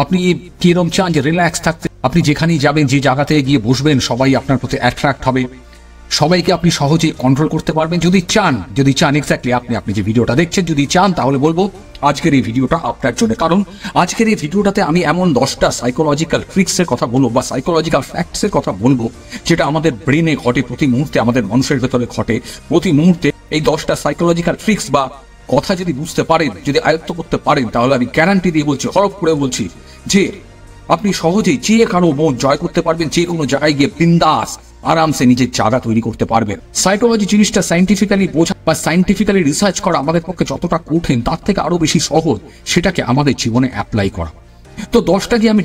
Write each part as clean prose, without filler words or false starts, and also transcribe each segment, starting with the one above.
আপনি কিরকম চান যে রিল্যাক্স থাকতে, আপনি যেখানেই যাবেন, যে জায়গাতে গিয়ে বসবেন সবাই আপনার প্রতি অ্যাট্রাক্ট হবে, সবাইকে আপনি সহজেই কন্ট্রোল করতে পারবেন যদি চান এক্স্যাক্টলি আপনি যে ভিডিওটা দেখছেন যদি চান, তাহলে বলবো আজকের এই ভিডিওটা আপনার জন্য। কারণ আজকের এই ভিডিওটাতে আমি এমন 10টা সাইকোলজিক্যাল ট্রিক্সের কথা বলবো বা সাইকোলজিক্যাল ফ্যাক্টসের কথা বলবো যেটা আমাদের ব্রেনে ঘটে প্রতি মুহূর্তে, আমাদের মানুষের ভেতরে ঘটে প্রতি মুহূর্তে। এই 10টা সাইকোলজিক্যাল ট্রিক্স বা কথা যদি বুঝতে পারেন, যদি আয়ত্ত করতে পারেন, তাহলে আমি গ্যারান্টি দিয়ে বলছি, হরফ করে বলছি যে আপনি সহজেই যে কারো মন জয় করতে পারবেন, যে কোনো জায়গায় গিয়ে বিন্দাস আরামসে নিজের জায়গা তৈরি করতে পারবেন। সাইকোলজি জিনিসটা সাইন্টিফিক্যালি বোঝা বা সাইন্টিফিক্যালি রিসার্চ করা আমাদের পক্ষে যতটা কঠিন, তার থেকে আরো বেশি সহজ সেটাকে আমাদের জীবনে অ্যাপ্লাই করা। তো 10টা যে আমি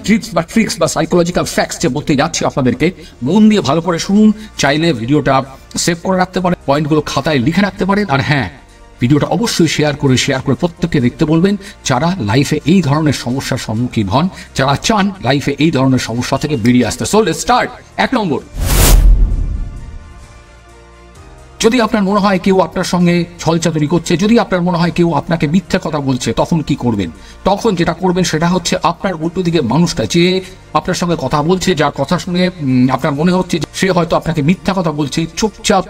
ট্রিক্স বা সাইকোলজিক্যাল ফ্যাক্টস যে বলতে যাচ্ছি আপনাদেরকে, মন দিয়ে ভালো করে শুনুন। চাইলে ভিডিওটা সেভ করে রাখতে পারেন, পয়েন্টগুলো খাতায় লিখে রাখতে পারেন। আর হ্যাঁ, ভিডিওটা অবশ্যই শেয়ার করে প্রত্যেককে দেখতে বলবেন যারা লাইফে এই ধরনের সমস্যার সম্মুখীন হন, যারা চান লাইফে এই ধরনের সমস্যা থেকে বেরিয়ে আসতে। So let's start. 1 নম্বর, যদি আপনার মনে হয় কেউ আপনার সঙ্গে ছলচাতুরি করছে, যদি আপনার মনে হয় কেউ আপনাকে মিথ্যা কথা বলছে, তখন কি করবেন? তখন যেটা করবেন সেটা হচ্ছে আপনার উল্টো দিকে মানুষটা যে আপনার সঙ্গে কথা বলছে, যার কথা শুনে আপনার মনে হচ্ছে সে হয়তো আপনাকে মিথ্যা কথা বলছে, চুপচাপ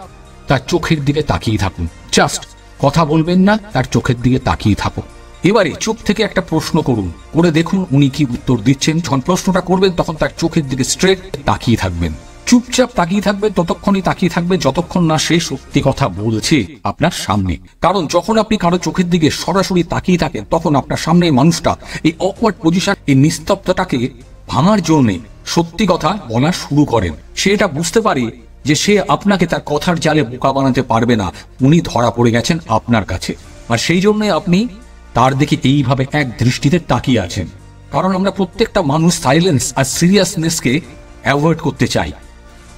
তার চোখের দিকে তাকিয়ে থাকুন। জাস্ট কথা বলবেন না, তার চোখের দিকে তাকিয়ে থাকুন। এবারে চুপ থেকে একটা প্রশ্ন করুন, করে দেখুন উনি কি উত্তর দিচ্ছেন। যখন প্রশ্নটা করবেন তখন তার চোখের দিকে স্ট্রেট তাকিয়ে থাকবেন, চুপচাপ তাকিয়ে থাকবেন, ততক্ষণই তাকিয়ে থাকবেন যতক্ষণ না সে সত্যি কথা বলছে আপনার সামনে। কারণ যখন আপনি কারো চোখের দিকে সরাসরি তাকিয়ে থাকেন, তখন আপনার সামনে মানুষটা এই অকওয়ার্ড পজিশন, এই নিস্তব্ধতাকে ভাঙার জন্য সত্যি কথা বলা শুরু করেন। সে এটা বুঝতে পারে যে সে আপনাকে তার কথার জালে বোকা বানাতে পারবে না, উনি ধরা পড়ে গেছেন আপনার কাছে। আর সেই জন্য আপনি তার দিকে এইভাবে এক দৃষ্টিতে তাকিয়ে আছেন। কারণ আমরা প্রত্যেকটা মানুষ সাইলেন্স আর সিরিয়াসনেসকে অ্যাভয়েড করতে চাই।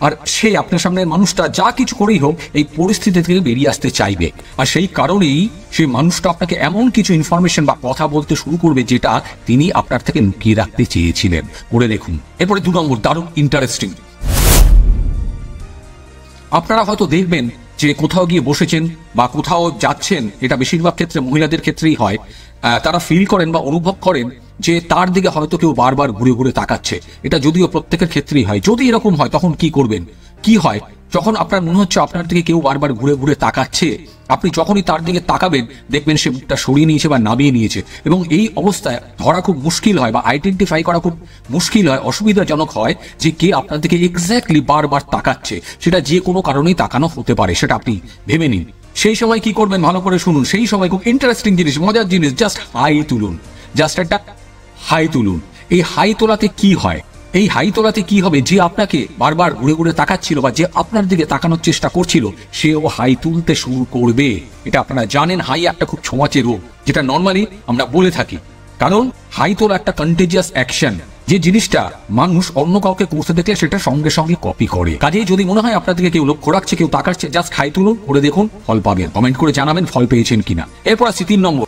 আর সে আপনার সামনে মানুষটা যা কিছু করেই হোক এই পরিস্থিতি থেকে বেরিয়ে আসতে চাইবে। আর সেই কারণেই সেই মানুষটা আপনাকে এমন কিছু ইনফরমেশন বা কথা বলতে শুরু করবে যেটা তিনি আপনার থেকে লুকিয়ে রাখতে চেয়েছিলেন। করে দেখুন। এরপরে 2 নম্বর, দারুণ ইন্টারেস্টিং। আপনারা হয়তো দেখবেন যে কোথাও গিয়ে বসেছেন বা কোথাও যাচ্ছেন, এটা বেশিরভাগ ক্ষেত্রে মহিলাদের ক্ষেত্রেই হয়, তারা ফিল করেন বা অনুভব করেন যে তার দিকে হয়তো কেউ বারবার ঘুরে ঘুরে তাকাচ্ছে। এটা যদিও প্রত্যেকের ক্ষেত্রেই হয়। যদি এরকম হয় তখন কি করবেন? কি হয় যখন আপনার মনে হচ্ছে আপনার দিকে কেউ বারবার ঘুরে ঘুরে তাকাচ্ছে, আপনি যখনই তার দিকে তাকাবেন দেখবেন সে মুখটা সরিয়ে নিয়েছে বা নামিয়ে নিয়েছে। এবং এই অবস্থায় ধরা খুব মুশকিল হয় বা আইডেন্টিফাই করা খুব মুশকিল হয়, অসুবিধাজনক হয় যে কে আপনার দিকে এক্স্যাক্টলি বারবার তাকাচ্ছে। সেটা যে কোনো কারণেই তাকানো হতে পারে, সেটা আপনি ভেবে নিন। সেই সময় কি করবেন ভালো করে শুনুন। সেই সময় খুব ইন্টারেস্টিং জিনিস, মজার জিনিস, জাস্ট হাই তুলুন। জাস্ট একটা হাই তুলুন। এই হাই তোলাতে কি হয়? এই হাই তোলাতে কি হবে? যে আপনাকে বারবার ঘুরে ঘুরে তাকাচ্ছিল বা যে আপনার দিকে তাকানোর চেষ্টা করছিল, সেও হাই তুলতে শুরু করবে। এটা আপনারা জানেন, হাই একটা খুব ছোঁয়াচে রোগ, যেটা নর্মালি আমরা বলে থাকি। কারণ হাই তোলা একটা কন্টেজিয়াস অ্যাকশন, যে জিনিসটা মানুষ অন্য কাউকে করতে দেখলে সেটা সঙ্গে সঙ্গে কপি করে। কাজেই যদি মনে হয় আপনার দিকে কেউ লক্ষ্য রাখছে, কেউ তাকাচ্ছে, জাস্ট হাই তুলুন, করে দেখুন, ফল পাবেন। কমেন্ট করে জানাবেন ফল পেয়েছেন কিনা। এরপর আসছি 3 নম্বর।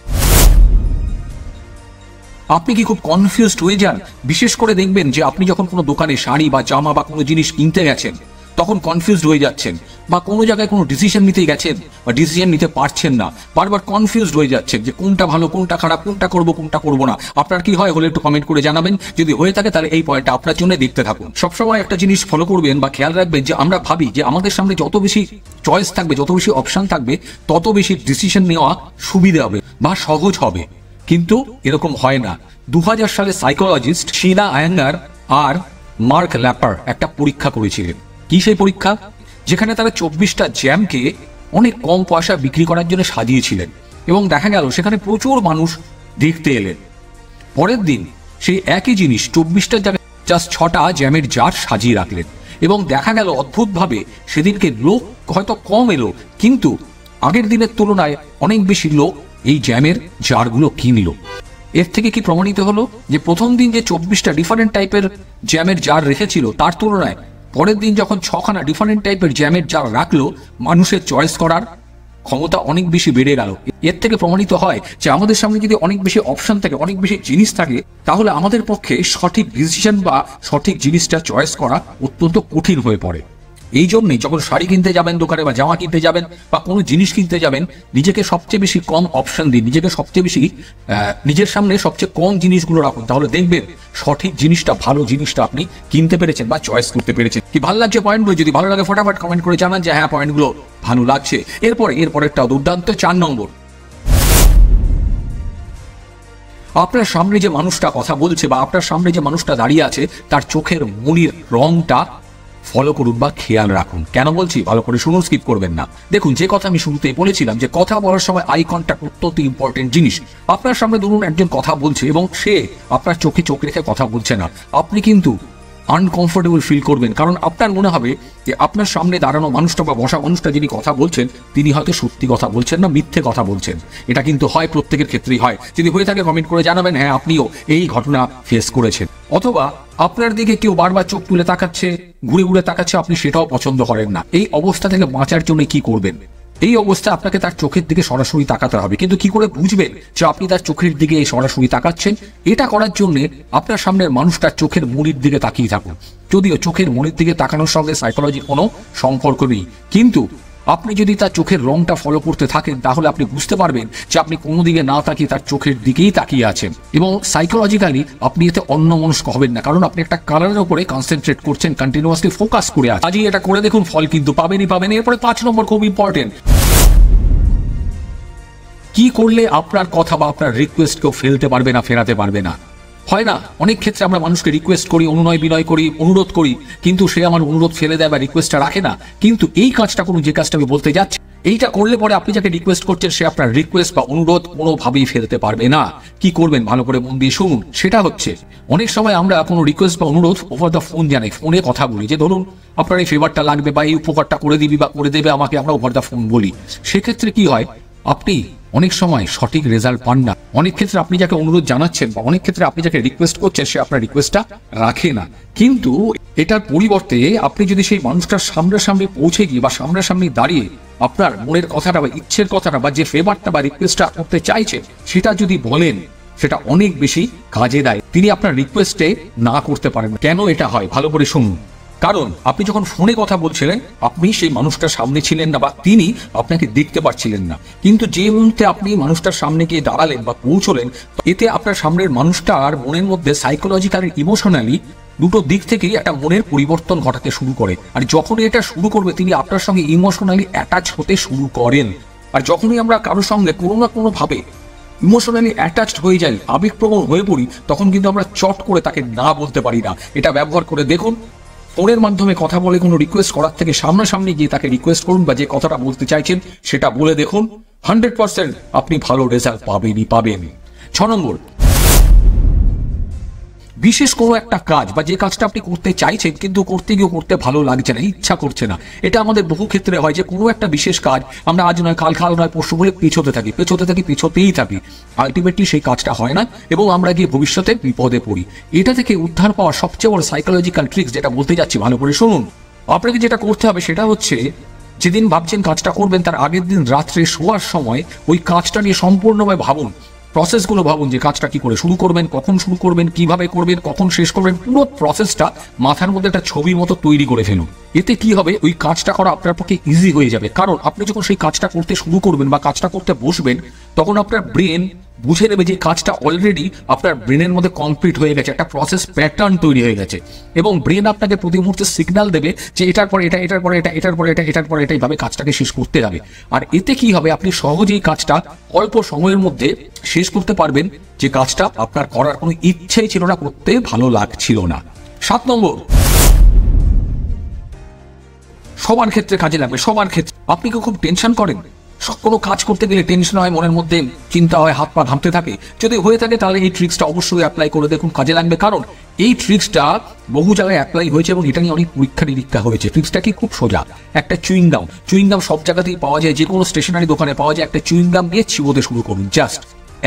আপনি কি খুব কনফিউজড হয়ে যান? বিশেষ করে দেখবেন যে আপনি যখন কোনো দোকানে শাড়ি বা জামা বা কোনো জিনিস কিনতে গেছেন, তখন কনফিউজড হয়ে যাচ্ছেন, বা কোনো জায়গায় কোনো ডিসিশন নিতে গেছেন বা ডিসিশন নিতে পারছেন না, বারবার কনফিউজড হয়ে যাচ্ছেন যে কোনটা ভালো, কোনটা খারাপ, কোনটা করবো, কোনটা করবো না। আপনার কি হয় হলে একটু কমেন্ট করে জানাবেন। যদি হয়ে থাকে তাহলে এই পয়েন্টটা আপনার জন্য দেখতে থাকুন। সবসময় একটা জিনিস ফলো করবেন বা খেয়াল রাখবেন যে আমরা ভাবি যে আমাদের সামনে যত বেশি চয়েস থাকবে, যত বেশি অপশন থাকবে, তত বেশি ডিসিশন নেওয়া সুবিধা হবে বা সহজ হবে। কিন্তু এরকম হয় না। 2000 সালে সাইকোলজিস্ট শিনা আয়াঙ্গার আর মার্ক ল্যাপার একটা পরীক্ষা করেছিলেন। কি সেই পরীক্ষা? যেখানে তারা 24টা জ্যামকে অনেক কম পয়সা বিক্রি করার জন্য সাজিয়েছিলেন এবং দেখা গেল সেখানে প্রচুর মানুষ দেখতে এলেন। পরের দিন সেই একই জিনিস 24টা জায়গায় জাস্ট 6টা জ্যামের জার সাজিয়ে রাখলেন এবং দেখা গেল অদ্ভুতভাবে সেদিনকে লোক হয়তো কম এলো, কিন্তু আগের দিনের তুলনায় অনেক বেশি লোক এই জ্যামের জারগুলো কিনলো। এর থেকে কি প্রমাণিত হলো যে প্রথম দিন যে 24টা ডিফারেন্ট টাইপের জ্যামের জার রেখেছিল, তার তুলনায় পরের দিন যখন 6খানা ডিফারেন্ট টাইপের জ্যামের জার রাখলো, মানুষের চয়েস করার ক্ষমতা অনেক বেশি বেড়ে গেল। এর থেকে প্রমাণিত হয় যে আমাদের সামনে যদি অনেক বেশি অপশন থাকে, অনেক বেশি জিনিস থাকে, তাহলে আমাদের পক্ষে সঠিক ডিসিশন বা সঠিক জিনিসটা চয়েস করা অত্যন্ত কঠিন হয়ে পড়ে। এই জন্যই যখন শাড়ি কিনতে যাবেন দোকানে বা জামা কিনতে যাবেন বা কোনো জিনিস কিনতে যাবেন, নিজেকে সবচেয়ে বেশি কম অপশন দিন, নিজেকে সবচেয়ে বেশি নিজের সামনে সবচেয়ে কম জিনিসগুলো রাখুন। তাহলে দেখবেন সঠিক জিনিসটা, ভালো জিনিসটা আপনি কিনতে পেরেছেন বা চয়েস করতে পেরেছেন। কি ভালো লাগছে পয়েন্টগুলো? যদি ভালো লাগে ফটাফট কমেন্ট করে জানান যে হ্যাঁ পয়েন্টগুলো ভালো লাগছে। এরপরেরটা দুর্দান্ত 4 নম্বর, আপনার সামনে যে মানুষটা কথা বলছে বা আপনার সামনে যে মানুষটা দাঁড়িয়ে আছে তার চোখের মনির রংটা ফলো করুন বা খেয়াল রাখুন। কেন বলছি ভালো করে শুনুন, স্কিপ করবেন না। দেখুন, যে কথা আমি শুরুতেই বলেছিলাম যে কথা বলার সময় আই কন্ট্যাক্ট অত্যন্ত ইম্পর্টেন্ট জিনিস। আপনার সামনে ধরুন একজন কথা বলছে এবং সে আপনার চোখে চোখ রেখে কথা বলছে না, আপনি কিন্তু আনকমফোর্টেবল ফিল করবেন। কারণ আপনার মনে হবে যে আপনার সামনে দাঁড়ানো মানুষটা বা বসা মানুষটা যিনি কথা বলছেন তিনি হয়তো সত্যি কথা বলছেন না, মিথ্যে কথা বলছেন। এটা কিন্তু হয়, প্রত্যেকের ক্ষেত্রেই হয়। যদি হয়ে থাকে কমেন্ট করে জানাবেন হ্যাঁ আপনিও এই ঘটনা ফেস করেছেন। অথবা আপনার দিকে কেউ বারবার চোখ তুলে তাকাচ্ছে, ঘুরে ঘুরে তাকাচ্ছে, আপনি সেটাও পছন্দ করেন না। এই অবস্থা থেকে বাঁচার জন্য কি করবেন? এই অবস্থায় আপনাকে তার চোখের দিকে সরাসরি তাকাতে হবে। কিন্তু কি করে বুঝবেন যে আপনি তার চোখের দিকে সরাসরি তাকাচ্ছেন? এটা করার জন্য আপনার সামনের মানুষটার চোখের মনির দিকে তাকিয়ে থাকুন। যদিও চোখের মনির দিকে তাকানোর সঙ্গে সাইকোলজির কোনো সম্পর্ক নেই, কিন্তু আপনি যদি তার চোখের রংটা ফলো করতে থাকেন তাহলে আপনি বুঝতে পারবেন যে আপনি কোনো দিকে না তাকিয়ে তার চোখের দিকেই তাকিয়ে আছেন। এবং সাইকোলজিক্যালি আপনি এতে অন্যমনস্ক হবেন না, কারণ আপনি একটা কালারের উপরে কনসেন্ট্রেট করছেন, কন্টিনিউয়াসলি ফোকাস করে আছেন। আজই এটা করে দেখুন, ফল কিন্তু পাবেনই পাবেন। এরপরে 5 নম্বর খুব ইম্পর্টেন্ট, কি করলে আপনার কথা বা আপনার রিকোয়েস্ট কেউ ফেলতে পারবে না, ফেরাতে পারবে না? হয় না, অনেক ক্ষেত্রে আমরা মানুষকে রিকোয়েস্ট করি, অনুনয় বিনয় করি, অনুরোধ করি, কিন্তু সে আমার অনুরোধ ফেলে দেয় বা রিকোয়েস্টটা রাখে না। কিন্তু এই কাজটা করুন, যে কাজটা আমি বলতে যাচ্ছি, এইটা করলে পরে আপনি যাকে রিকোয়েস্ট করছেন সে আপনার রিকোয়েস্ট বা অনুরোধ কোনোভাবেই ফেলতে পারবে না। কি করবেন ভালো করে মন দিয়ে শুনুন। সেটা হচ্ছে, অনেক সময় আমরা কোনো রিকোয়েস্ট বা অনুরোধ ওভার দ্য ফোন জানাই, ফোনে কথা বলি যে ধরুন আপনার এই ফেভারটা লাগবে বা এই উপকারটা করে দিবি বা করে দেবে আমাকে, আমরা ওভার দ্য ফোন বলি। সেক্ষেত্রে কি হয়, আপনি অনেক সময় সঠিক রেজাল্ট পান না। অনেক ক্ষেত্রে আপনি যাকে অনুরোধ জানাচ্ছেন বা অনেক ক্ষেত্রে আপনি যাকে রিকোয়েস্ট করছেন সে আপনার রিকোয়েস্টটা রাখে না। কিন্তু এটার পরিবর্তে আপনি যদি সেই মানুষটার সামনাসামনি পৌঁছে গিয়ে বা সামনাসামনি দাঁড়িয়ে আপনার মনের কথাটা বা ইচ্ছের কথাটা বা যে ফেভারটা বা রিকোয়েস্টটা করতে চাইছেন সেটা যদি বলেন, সেটা অনেক বেশি কাজে দেয়। তিনি আপনার রিকোয়েস্টে না করতে পারেন। কেন এটা হয় ভালো করে শুনুন। কারণ আপনি যখন ফোনে কথা বলছিলেন আপনি সেই মানুষটার সামনে ছিলেন না বা তিনি আপনাকে দেখতে পাচ্ছিলেন না, কিন্তু যে মুহূর্তে আপনি মানুষটার সামনে গিয়ে দাঁড়ালেন বা পৌঁছলেন, এতে আপনার সামনের মানুষটার মনের মধ্যে সাইকোলজিক্যাল ইমোশনালি দুটো দিক থেকেই একটা মনের পরিবর্তন ঘটাতে শুরু করে। আর যখনই এটা শুরু করবে তিনি আপনার সঙ্গে ইমোশনালি অ্যাটাচ হতে শুরু করেন। আর যখনই আমরা কারোর সঙ্গে কোনো না কোনো ভাবে ইমোশনালি অ্যাটাচড হয়ে যাই, আবেগপ্রবণ হয়ে পড়ি, তখন কিন্তু আমরা চট করে তাকে না বলতে পারি না। এটা ব্যবহার করে দেখুন। ফোনের মাধ্যমে কথা বলে কোনো রিকোয়েস্ট করার থেকে সামনাসামনি গিয়ে তাকে রিকোয়েস্ট করুন বা যে কথাটা বলতে চাইছেন সেটা বলে দেখুন, 100% আপনি ভালো রেজাল্ট পাবেনই পাবেন। 6 নম্বর, বিশেষ কোনো একটা কাজ বা যে কাজটা আপনি করতে চাইছেন কিন্তু করতে গিয়েও করতে ভালো লাগছে না, ইচ্ছা করছে না। এটা আমাদের বহু ক্ষেত্রে হয় যে কোনো একটা বিশেষ কাজ আমরা আজ নয় কাল, কাল নয় পরশু বলে পেছোতেই থাকি। আলটিমেটলি সেই কাজটা হয় না এবং আমরা গিয়ে ভবিষ্যতে বিপদে পড়ি। এটা থেকে উদ্ধার পাওয়ার সবচেয়ে বড় সাইকোলজিক্যাল ট্রিক্স যেটা বলতে যাচ্ছি ভালো করে শুনুন। আপনাকে যেটা করতে হবে সেটা হচ্ছে, যেদিন ভাবছেন কাজটা করবেন তার আগের দিন রাত্রে শোয়ার সময় ওই কাজটা নিয়ে সম্পূর্ণভাবে ভাবুন, প্রসেসগুলো ভাবুন যে কাজটা কি করে শুরু করবেন, কখন শুরু করবেন, কিভাবে করবেন, কখন শেষ করবেন, পুরো প্রসেসটা মাথার মধ্যে একটা ছবির মতো তৈরি করে ফেলুন। এতে কি হবে, ওই কাজটা করা আপনার পক্ষে ইজি হয়ে যাবে। কারণ আপনি যখন সেই কাজটা করতে শুরু করবেন বা কাজটা করতে বসবেন তখন আপনার ব্রেন বুঝে নেবে যে কাজটা অলরেডি আপনার ব্রেনের মধ্যে কমপ্লিট হয়ে গেছে, একটা প্রসেস প্যাটার্ন তৈরি হয়ে গেছে এবং ব্রেন আপনাকে প্রতি মুহূর্তে সিগন্যাল দেবে যে এটার পরে এটা, এটার পরে এটা, এটার পরে এটা, এটার পরে এটা, এইভাবে কাজটাকে শেষ করতে হবে। আর এতে কি হবে, আপনি সহজেই কাজটা অল্প সময়ের মধ্যে শেষ করতে পারবেন, যে কাজটা আপনার করার কোনো ইচ্ছেই ছিল না, করতে ভালো লাগছিল না। 7 নম্বর, সবার ক্ষেত্রে কাজে লাগবে, সবার ক্ষেত্রে। আপনি কি খুব টেনশন করেন? কোনো কাজ করতে গেলে টেনশন হয়, মনের মধ্যে চিন্তা হয়, হাত পা ঘামতে থাকে। যদি হয়ে থাকে তাহলে এই ট্রিক্সটা অবশ্যই অ্যাপ্লাই করে দেখুন, কাজে লাগবে। কারণ এই ট্রিক্সটা বহু জায়গায় অ্যাপ্লাই হয়েছে এবং এটা নিয়ে অনেক পরীক্ষা নিরীক্ষা হয়েছে। ট্রিক্সটা কি খুব সোজা, একটা চুইংগাম সব জায়গাতেই পাওয়া যায়, যে কোনো স্টেশনারি দোকানে পাওয়া যায়। একটা চুইংগাম দিয়ে চিবোতে শুরু করুন জাস্ট।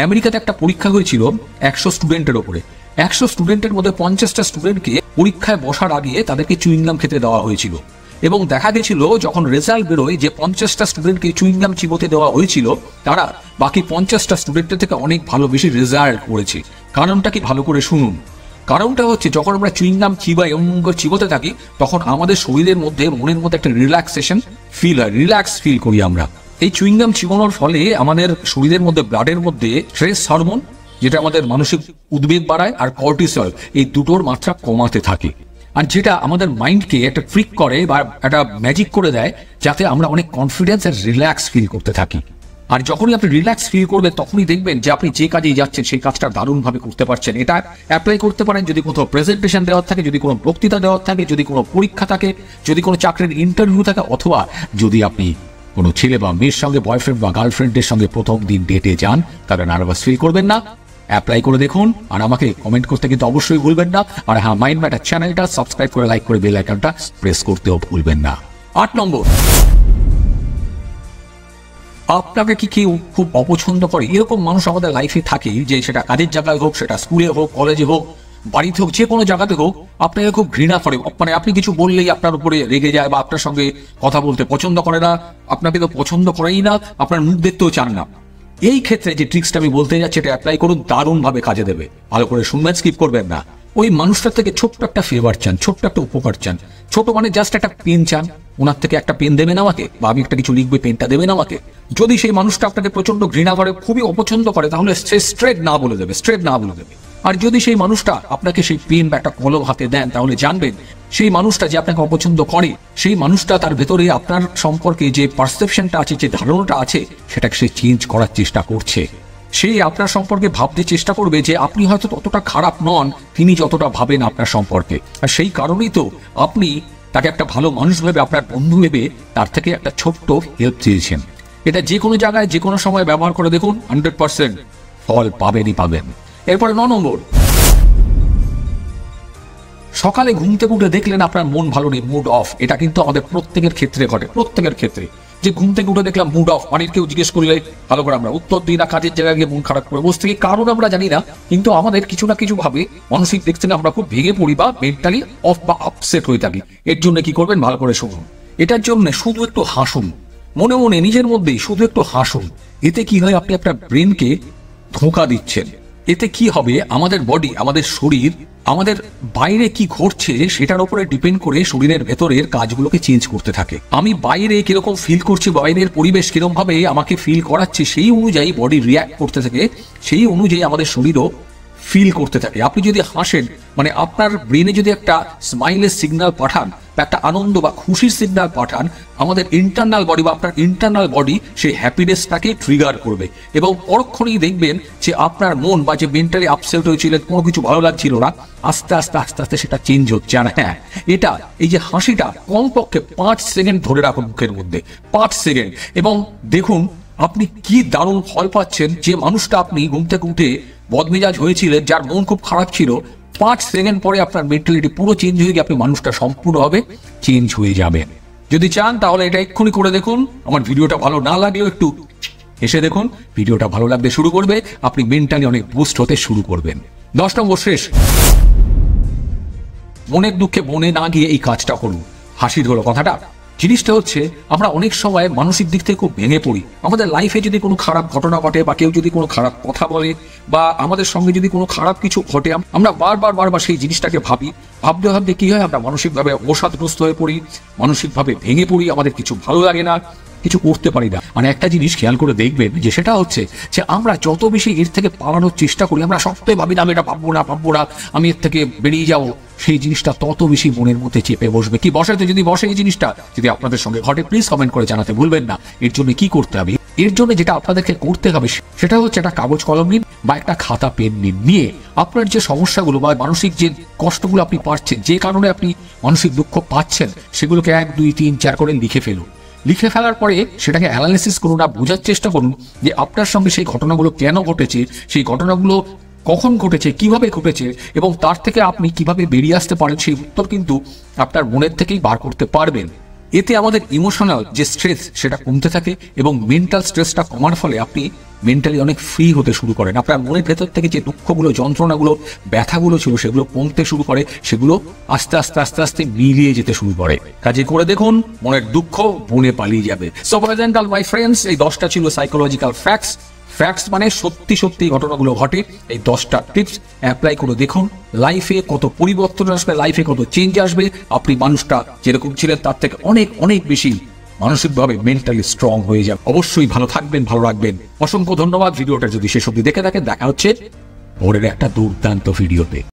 আমেরিকাতে একটা পরীক্ষা হয়েছিল 100 স্টুডেন্টের ওপরে। 100 স্টুডেন্টের মধ্যে 50টা স্টুডেন্টকে পরীক্ষায় বসার আগে তাদেরকে চুইংগাম খেতে দেওয়া হয়েছিল এবং দেখা গেছিল যখন রেজাল্ট বেরোয় যে 50টা স্টুডেন্টকে চুইংগাম চিবোতে দেওয়া হয়েছিল তারা বাকি 50টা স্টুডেন্টের থেকে অনেক ভালো বেশি রেজাল্ট করেছে। কারণটা কি ভালো করে শুনুন। কারণটা হচ্ছে যখন আমরা চুইংগাম চিবাই এমন করে চিবোতে থাকি তখন আমাদের শরীরের মধ্যে মনের মধ্যে একটা রিল্যাক্সেশন ফিল হয়, রিল্যাক্স ফিল করি আমরা। এই চুইংগাম চিবানোর ফলে আমাদের শরীরের মধ্যে ব্লাডের মধ্যে স্ট্রেস হরমোন, যেটা আমাদের মানসিক উদ্বেগ বাড়ায়, আর কর্টিসল, এই দুটোর মাত্রা কমাতে থাকে। আর যেটা আমাদের মাইন্ডকে একটা ট্রিক করে বা একটা ম্যাজিক করে দেয়, যাতে আমরা অনেক কনফিডেন্স আর রিল্যাক্স ফিল করতে থাকি। আর যখনই আপনি রিল্যাক্স ফিল করবেন তখনই দেখবেন যে আপনি যে কাজে যাচ্ছেন সেই কাজটা দারুণভাবে করতে পারছেন। এটা অ্যাপ্লাই করতে পারেন যদি কোথাও প্রেজেন্টেশন দেওয়ার থাকে, যদি কোনো বক্তৃতা দেওয়ার থাকে, যদি কোনো পরীক্ষা থাকে, যদি কোনো চাকরির ইন্টারভিউ থাকে, অথবা যদি আপনি কোনো ছেলে বা মেয়ের সঙ্গে বয়ফ্রেন্ড বা গার্লফ্রেন্ডের সঙ্গে প্রথম দিন ডেটে যান, তাহলে নার্ভাস ফিল করবেন না। অ্যাপ্লাই করে দেখুন, আর আমাকে কমেন্ট করতে কিন্তু অবশ্যই ভুলবেন না। আর হ্যাঁ, মাইন্ড ম্যাটার চ্যানেলটা সাবস্ক্রাইব করে লাইক করে বেল আইকনটা প্রেস করতেও ভুলবেন না। 8 নম্বর, আপনাকে কি কেউ খুব অপছন্দ করে? এরকম মানুষ আমাদের লাইফে থাকে, যে সেটা কাজের জায়গায় হোক, সেটা স্কুলে হোক, কলেজে হোক, বাড়িতে হোক, যে কোনো জায়গাতে হোক, আপনাকে খুব ঘৃণা করে। মানে আপনি কিছু বললেই আপনার উপরে রেগে যায় বা আপনার সঙ্গে কথা বলতে পছন্দ করে না, আপনাকে তো পছন্দ করেই না, আপনার মুখ দেখতেও চান না। এই ক্ষেত্রে যে ট্রিক্সটা আমি বলতে যাচ্ছি, এটা অ্যাপ্লাই করুন, দারুণভাবে কাজে দেবে। ভালো করে শুনবেন, স্কিপ করবেন না। ওই মানুষটার থেকে ছোট্ট একটা ফেভার চান, ছোট্ট একটা উপকার চান। ছোট মানে জাস্ট একটা পেন চান, ওনার থেকে একটা পেন দেবেন আমাকে, বা আমি একটা কিছু লিখবে, পেনটা দেবেন আমাকে। যদি সেই মানুষটা আপনাকে প্রচন্ড ঘৃণা করে, খুবই অপছন্দ করে, তাহলে সে স্ট্রেট না বলে দেবে, স্ট্রেট না বলে দেবে। আর যদি সেই মানুষটা আপনাকে সেই পেন বা একটা কলম হাতে দেন, তাহলে জানবেন সেই মানুষটা যে আপনাকে অপছন্দ করে, সেই মানুষটা তার ভেতরে আপনার সম্পর্কে যে পারসেপশনটা আছে, যে ধারণাটা আছে, সেটাকে সে চেঞ্জ করার চেষ্টা করছে। সে আপনার সম্পর্কে ভাবতে চেষ্টা করবে যে আপনি হয়তো ততটা খারাপ নন তিনি যতটা ভাবেন আপনার সম্পর্কে। আর সেই কারণেই তো আপনি তাকে একটা ভালো মানুষ ভেবে, আপনার বন্ধু ভেবে তার থেকে একটা ছোট্ট হেল্প চেয়েছেন। এটা যে কোনো জায়গায় যে কোনো সময় ব্যবহার করে দেখুন, 100% ফল পাবেনই পাবেন। এরপরে 9 নম্বর, সকালে ঘুম থেকে উঠে দেখলেন আপনার মন ভালো নেই, মুড অফ। এটা কিন্তু আমাদের প্রত্যেকের ক্ষেত্রে ঘটে, প্রত্যেকের ক্ষেত্রে। যে ঘুম থেকে উঠে দেখলাম মুড অফ, মানে কেউ জিজ্ঞেস করলে ভালো করে আমরা উত্তর দিই না, কাজের জায়গায় গিয়ে মন খারাপ করে বসে থেকে, কারণ আমরা জানি না, কিন্তু আমাদের কিছু না কিছু ভাবে মানসিক দিক থেকে আমরা খুব ভেঙে পড়ি বা মেন্টালি অফ বা আপসেট হয়ে থাকি। এর জন্য কি করবেন, ভালো করে শুনুন। এটার জন্য শুধু একটু হাসুন, মনে মনে নিজের মধ্যেই শুধু একটু হাসুন। এতে কি হয়, আপনি আপনার ব্রেনকে ধোঁকা দিচ্ছেন। এতে কি হবে, আমাদের বডি, আমাদের শরীর, আমাদের বাইরে কি ঘটছে সেটার উপরে ডিপেন্ড করে শরীরের ভেতরের কাজগুলোকে চেঞ্জ করতে থাকে। আমি বাইরে কিরকম ফিল করছি, বাইরের পরিবেশ কিরকম ভাবে আমাকে ফিল করাচ্ছে, সেই অনুযায়ী বডি রিয়াক্ট করতে থাকে, সেই অনুযায়ী আমাদের শরীরও ফিল করতে থাকে। আপনি যদি হাসেন, মানে আপনার ব্রেনে যদি একটা স্মাইলের সিগন্যাল পাঠান বা একটা আনন্দ বা খুশির সিগন্যাল পাঠান, আমাদের ইন্টারনাল বডি বা আপনার ইন্টারনাল বডি সেই হ্যাপিনেসটাকে ট্রিগার করবে, এবং পরক্ষণেই দেখবেন যে আপনার মন বা যে মেন্টালি আপসেট হয়েছিলেন, কোনো কিছু ভালো লাগছিল না, আস্তে আস্তে আস্তে আস্তে সেটা চেঞ্জ হচ্ছে। আর হ্যাঁ, এটা এই যে হাসিটা কমপক্ষে 5 সেকেন্ড ধরে রাখুন মুখের মধ্যে, 5 সেকেন্ড, এবং দেখুন আপনি কি দারুণ ফল পাচ্ছেন। যে মানুষটা আপনি ঘুম থেকে উঠে বদমেজাজ হয়েছিলেন, যার মন খুব খারাপ ছিল, 5 সেকেন্ড পরে আপনার মেন্টালিটি পুরো চেঞ্জ হয়ে গিয়ে আপনি মানুষটা সম্পূর্ণভাবে চেঞ্জ হয়ে যাবেন। যদি চান তাহলে এটা এক্ষুনি করে দেখুন। আমার ভিডিওটা ভালো না লাগলেও একটু এসে দেখুন, ভিডিওটা ভালো লাগতে শুরু করবে, আপনি মেন্টালি অনেক বুস্ট হতে শুরু করবেন। 10 নম্বর শেষ, মনের দুঃখে বনে না গিয়ে এই কাজটা করুন। হাসি ধরো কথাটা, জিনিসটা হচ্ছে আমরা অনেক সময় মানসিক দিক থেকে খুব ভেঙে পড়ি। আমাদের লাইফে যদি কোনো খারাপ ঘটনা ঘটে, বা কেউ যদি কোনো খারাপ কথা বলে, বা আমাদের সঙ্গে যদি কোনো খারাপ কিছু ঘটে, আমরা বারবার সেই জিনিসটাকে ভাবতে ভাবতে কি হয়, আমরা মানসিকভাবে অবসাদগ্রস্ত হয়ে পড়ি, মানসিকভাবে ভেঙে পড়ি, আমাদের কিছু ভালো লাগে না, কিছু করতে পারি না। মানে একটা জিনিস খেয়াল করে দেখবেন, যে সেটা হচ্ছে যে আমরা যত বেশি এর থেকে পালানোর চেষ্টা করি, আমরা সবটাই ভাবি না আমি এটা পাবো না, আমি এর থেকে বেরিয়ে যাবো, সেই জিনিসটা তত বেশি মনের মধ্যে চেপে বসবে। কি বসাতে যদি বসে এই জিনিসটা, যদি আপনাদের সঙ্গে ঘটে, প্লিজ কমেন্ট করে জানাতে ভুলবেন না। এর জন্য কি করতে হবে, এর জন্য যেটা আপনাদেরকে করতে হবে সেটা হচ্ছে একটা কাগজ কলম নিন বা একটা খাতা পেন নিন, নিয়ে আপনার যে সমস্যাগুলো বা মানসিক যে কষ্টগুলো আপনি পাচ্ছেন, যে কারণে আপনি মানসিক দুঃখ পাচ্ছেন, সেগুলোকে 1, 2, 3, 4 করে লিখে ফেলুন। লিখে ফেলার পরে সেটাকে অ্যানালিসিস করুন, আর বোঝার চেষ্টা করুন যে আপনার সঙ্গে সেই ঘটনাগুলো কেন ঘটেছে, সেই ঘটনাগুলো কখন ঘটেছে, কিভাবে ঘটেছে, এবং তার থেকে আপনি কিভাবে বেরিয়ে আসতে পারেন, সেই উত্তর কিন্তু আপনার মনের থেকেই বার করতে পারবেন। এতে আমাদের ইমোশনাল যে স্ট্রেস সেটা কমতে থাকে, এবং মেন্টাল স্ট্রেসটা কমার ফলে আপনি মেন্টালি অনেক ফ্রি হতে শুরু করেন। আপনার মনের ভেতর থেকে যে দুঃখগুলো, যন্ত্রণাগুলো, ব্যথাগুলো ছিল, সেগুলো কমতে শুরু করে, সেগুলো আস্তে আস্তে আস্তে আস্তে মিলিয়ে যেতে শুরু করে। কাজে করে দেখুন, মনের দুঃখ বনে পালিয়ে যাবে। So boys and girls, my friends, এই 10টা ছিল সাইকোলজিক্যাল ফ্যাক্টস। ফ্যাক্টস মানে সত্যি সত্যি ঘটনাগুলো ঘটে। এই 10টা টিপস অ্যাপ্লাই করে দেখুন, লাইফে কত পরিবর্তন আসবে, লাইফে কত চেঞ্জ আসবে। আপনি মানুষটা যেরকম ছিলেন তার থেকে অনেক অনেক বেশি মানসিকভাবে মেন্টালি স্ট্রং হয়ে যাবে। অবশ্যই ভালো থাকবেন, ভালো রাখবেন। অসংখ্য ধন্যবাদ। ভিডিওটা যদি শেষ অবধি দেখে থাকেন, দেখা হচ্ছে পরের একটা দুর্দান্ত ভিডিওতে।